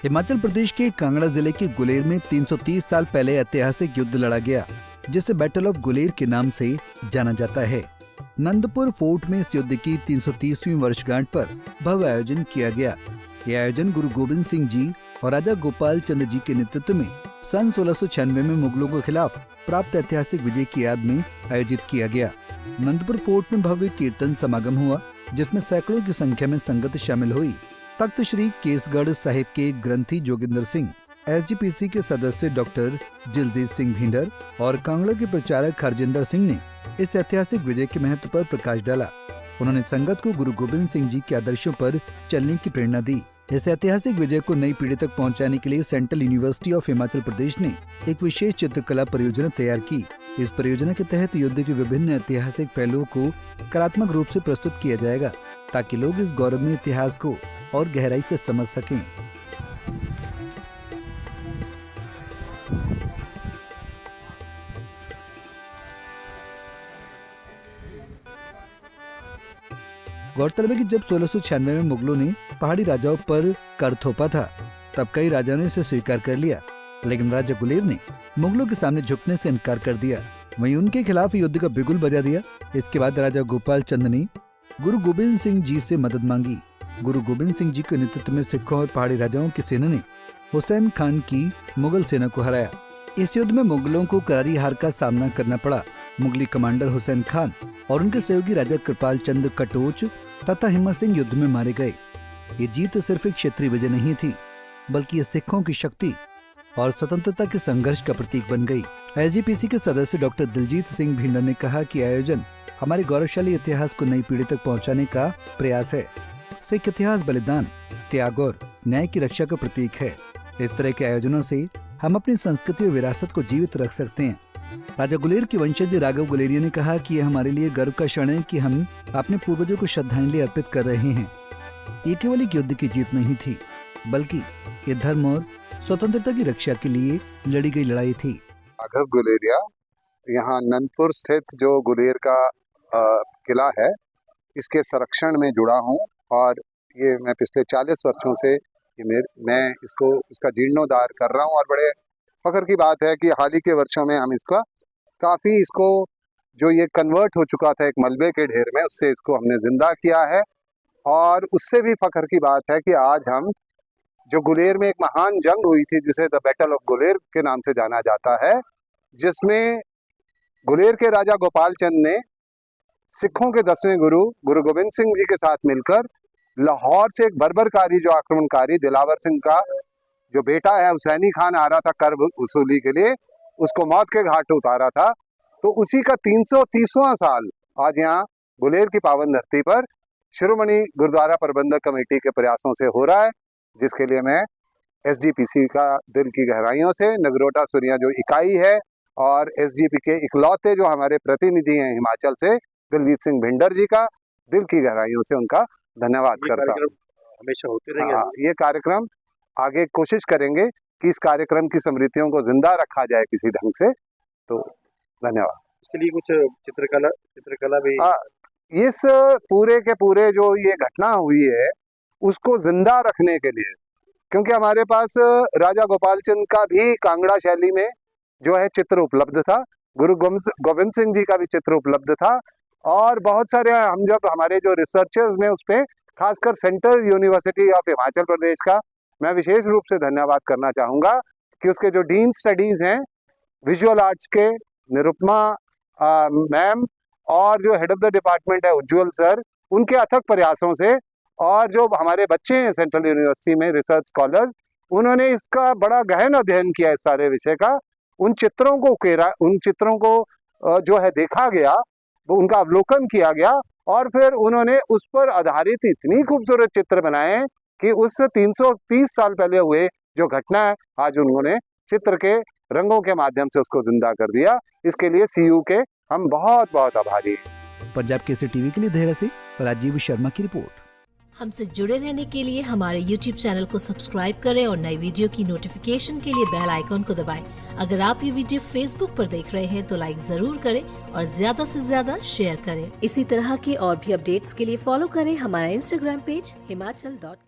हिमाचल प्रदेश के कांगड़ा जिले के गुलेर में 330 साल पहले ऐतिहासिक युद्ध लड़ा गया, जिसे बैटल ऑफ गुलेर के नाम से जाना जाता है। नंदपुर फोर्ट में इस युद्ध की 330वीं वर्षगांठ पर भव्य आयोजन किया गया। यह आयोजन गुरु गोबिंद सिंह जी और राजा गोपाल चंद जी के नेतृत्व में सन 1696 में मुगलों के खिलाफ प्राप्त ऐतिहासिक विजय की याद में आयोजित किया गया। नंदपुर फोर्ट में भव्य कीर्तन समागम हुआ, जिसमें सैकड़ों की संख्या में संगत शामिल हुई। तख्त श्री केसगढ़ साहिब के ग्रंथी जोगिंदर सिंह, SGPC के सदस्य डॉक्टर दिलजीत सिंह भिंडर और कांगड़ा के प्रचारक हरजिंदर सिंह ने इस ऐतिहासिक विजय के महत्व पर प्रकाश डाला। उन्होंने संगत को गुरु गोबिंद सिंह जी के आदर्शों पर चलने की प्रेरणा दी। इस ऐतिहासिक विजय को नई पीढ़ी तक पहुंचाने के लिए central university of Himachal Pradesh ने एक विशेष चित्रकला परियोजना तैयार की। इस परियोजना के तहत युद्ध के विभिन्न ऐतिहासिक पहलुओं को कलात्मक रूप से प्रस्तुत किया जाएगा, ताकि लोग इस गौरवमय इतिहास को और गहराई से समझ सकें। गौरतलब है कि जब 1696 में मुगलों ने पहाड़ी राजाओं पर कर थोपा था, तब कई राजाओं ने इसे स्वीकार कर लिया, लेकिन राजा गुलेर ने मुगलों के सामने झुकने से इनकार कर दिया। वहीं उनके खिलाफ युद्ध का बिगुल बजा दिया। इसके बाद राजा गोपाल चंद ने गुरु गोबिंद सिंह जी से मदद मांगी। गुरु गोबिंद सिंह जी के नेतृत्व में सिखों और पहाड़ी राजाओं की सेना ने हुसैन खान की मुगल सेना को हराया। इस युद्ध में मुगलों को करारी हार का सामना करना पड़ा। मुगली कमांडर हुसैन खान और उनके सहयोगी राजा कृपाल चंद कटोच तथा हिम्मत सिंह युद्ध में मारे गए। ये जीत सिर्फ एक क्षेत्रीय विजय नहीं थी, बल्कि ये सिखों की शक्ति और स्वतंत्रता के संघर्ष का प्रतीक बन गई। SGPC के सदस्य डॉक्टर दिलजीत सिंह भिंडर ने कहा कि आयोजन हमारे गौरवशाली इतिहास को नई पीढ़ी तक पहुंचाने का प्रयास है। सिख इतिहास बलिदान, त्याग और न्याय की रक्षा का प्रतीक है। इस तरह के आयोजनों से हम अपनी संस्कृति और विरासत को जीवित रख सकते हैं। राजा गुलेर के वंशज राघव गुलेरिया ने कहा कि यह हमारे लिए गर्व का क्षण है कि हम अपने पूर्वजों को श्रद्धांजलि अर्पित कर रहे हैं। ये केवल एक युद्ध की जीत नहीं थी, बल्कि ये धर्म और स्वतंत्रता की रक्षा के लिए लड़ी गई लड़ाई थी। राघव गुलेरिया, यहाँ नंदपुर स्थित जो गुलेर का किला है, इसके संरक्षण में जुड़ा हूँ और ये मैं पिछले 40 वर्षों से मैं इसका जीर्णोद्धार कर रहा हूँ। और बड़े फख्र की बात है कि हाल ही के वर्षों में हम इसको जो ये कन्वर्ट हो चुका था एक मलबे के ढेर में, उससे इसको हमने जिंदा किया है। और उससे भी फख्र की बात है कि आज हम जो गुलेर में एक महान जंग हुई थी, जिसे द बैटल ऑफ गुलेर के नाम से जाना जाता है, जिसमें गुलेर के राजा गोपाल चंद ने सिखों के 10वें गुरु गोबिंद सिंह जी के साथ मिलकर लाहौर से एक बर्बरकारी जो आक्रमणकारी दिलावर सिंह का जो बेटा है हुसैनी खान आ रहा था कर वसूली के लिए, उसको मौत के घाट उतारा था। तो उसी का 330वां साल आज यहाँ गुलेर की पावन धरती पर शिरोमणि गुरुद्वारा प्रबंधक कमेटी के प्रयासों से हो रहा है, जिसके लिए मैं SGPC का दिल की गहराइयों से नगरोटा सुरिया जो इकाई है और SGP के इकलौते जो हमारे प्रतिनिधि हैं हिमाचल से, दिलजीत सिंह भिंडर जी का दिल की गहराइयों से उनका धन्यवाद करता हूँ। हमेशा होते रहेंगे। ये कार्यक्रम आगे कोशिश करेंगे कि इस कार्यक्रम की स्मृतियों को जिंदा रखा जाए किसी ढंग से। तो धन्यवाद। इसके लिए कुछ चित्रकला भी इस पूरे के पूरे जो ये घटना हुई है उसको जिंदा रखने के लिए, क्योंकि हमारे पास राजा गोपाल चंद का भी कांगड़ा शैली में जो है चित्र उपलब्ध था, गुरु गोबिंद सिंह जी का भी चित्र उपलब्ध था, और बहुत सारे हम जब हमारे जो रिसर्चर्स ने उस पर, खासकर central university of Himachal Pradesh का मैं विशेष रूप से धन्यवाद करना चाहूँगा कि उसके जो डीन स्टडीज हैं विजुअल आर्ट्स के निरुपमा मैम और जो हेड ऑफ द डिपार्टमेंट है उज्ज्वल सर, उनके अथक प्रयासों से, और जो हमारे बच्चे हैं सेंट्रल यूनिवर्सिटी में रिसर्च स्कॉलर्स, उन्होंने इसका बड़ा गहन अध्ययन किया इस सारे विषय का। उन चित्रों को जो है देखा गया, उनका अवलोकन किया गया, और फिर उन्होंने उस पर आधारित इतनी खूबसूरत चित्र बनाए कि उस 330 साल पहले हुए जो घटना है, आज उन्होंने चित्र के रंगों के माध्यम से उसको जिंदा कर दिया। इसके लिए CU के हम बहुत बहुत आभारी हैं। पंजाब केसरी टीवी के लिए देहरा से राजीव शर्मा की रिपोर्ट। हमसे जुड़े रहने के लिए हमारे YouTube चैनल को सब्सक्राइब करें और नई वीडियो की नोटिफिकेशन के लिए बेल आइकॉन को दबाएं। अगर आप ये वीडियो Facebook पर देख रहे हैं तो लाइक जरूर करें और ज्यादा से ज्यादा शेयर करें। इसी तरह के और भी अपडेट्स के लिए फॉलो करें हमारा Instagram पेज himachal.ke।